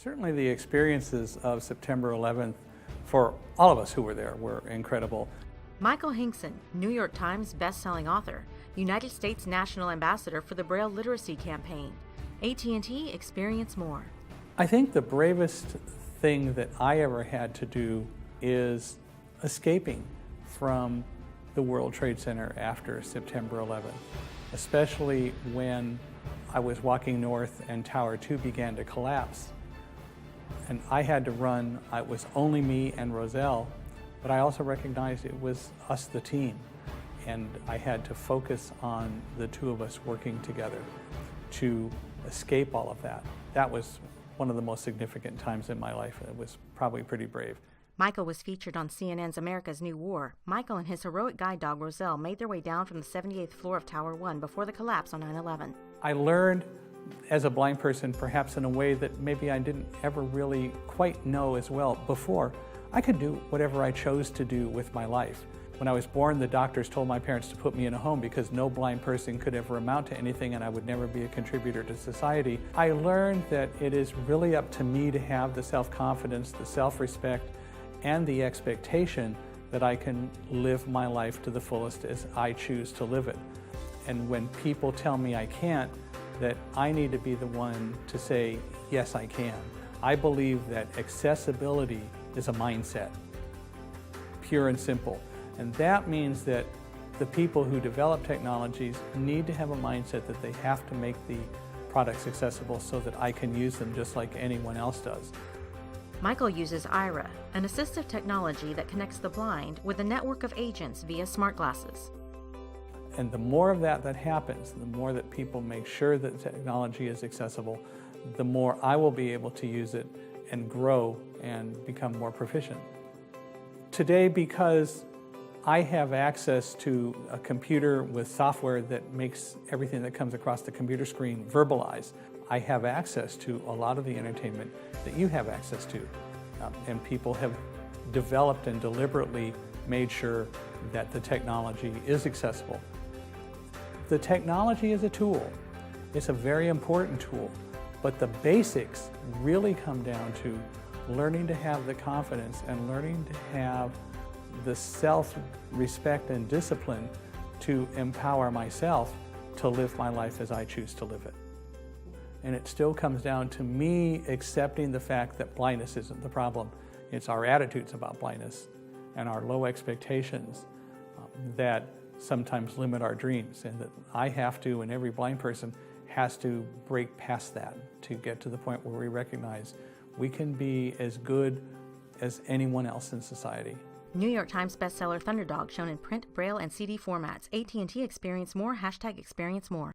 Certainly the experiences of September 11th for all of us who were there were incredible. Michael Hingson, New York Times best-selling author, United States National Ambassador for the Braille Literacy Campaign. AT&T Experience More. I think the bravest thing that I ever had to do is escaping from the World Trade Center after September 11th, especially when I was walking north and Tower 2 began to collapse. And I had to run. It was only me and Roselle, but I also recognized it was us, the team, and I had to focus on the two of us working together to escape all of that. That was one of the most significant times in my life. It was probably pretty brave. Michael was featured on CNN's America's New War. Michael and his heroic guide dog Roselle made their way down from the 78th floor of Tower 1 before the collapse on 9/11. I learned as a blind person, perhaps in a way that maybe I didn't ever really quite know as well before. I could do whatever I chose to do with my life. When I was born, the doctors told my parents to put me in a home because no blind person could ever amount to anything and I would never be a contributor to society. I learned that it is really up to me to have the self-confidence, the self-respect, and the expectation that I can live my life to the fullest as I choose to live it. And when people tell me I can't, that I need to be the one to say, yes, I can. I believe that accessibility is a mindset, pure and simple. And that means that the people who develop technologies need to have a mindset that they have to make the products accessible so that I can use them just like anyone else does. Michael uses Ira, an assistive technology that connects the blind with a network of agents via smart glasses. And the more of that happens, the more that people make sure that technology is accessible, the more I will be able to use it and grow and become more proficient. Today, because I have access to a computer with software that makes everything that comes across the computer screen verbalize, I have access to a lot of the entertainment that you have access to. And people have developed and deliberately made sure that the technology is accessible. The technology is a tool. It's a very important tool, but the basics really come down to learning to have the confidence and learning to have the self-respect and discipline to empower myself to live my life as I choose to live it. And it still comes down to me accepting the fact that blindness isn't the problem. It's our attitudes about blindness and our low expectations that sometimes limit our dreams, and that I have to, and every blind person has to break past that to get to the point where we recognize we can be as good as anyone else in society. New York Times bestseller Thunderdog shown in print, braille, and CD formats. AT&T Experience More, #Experience More.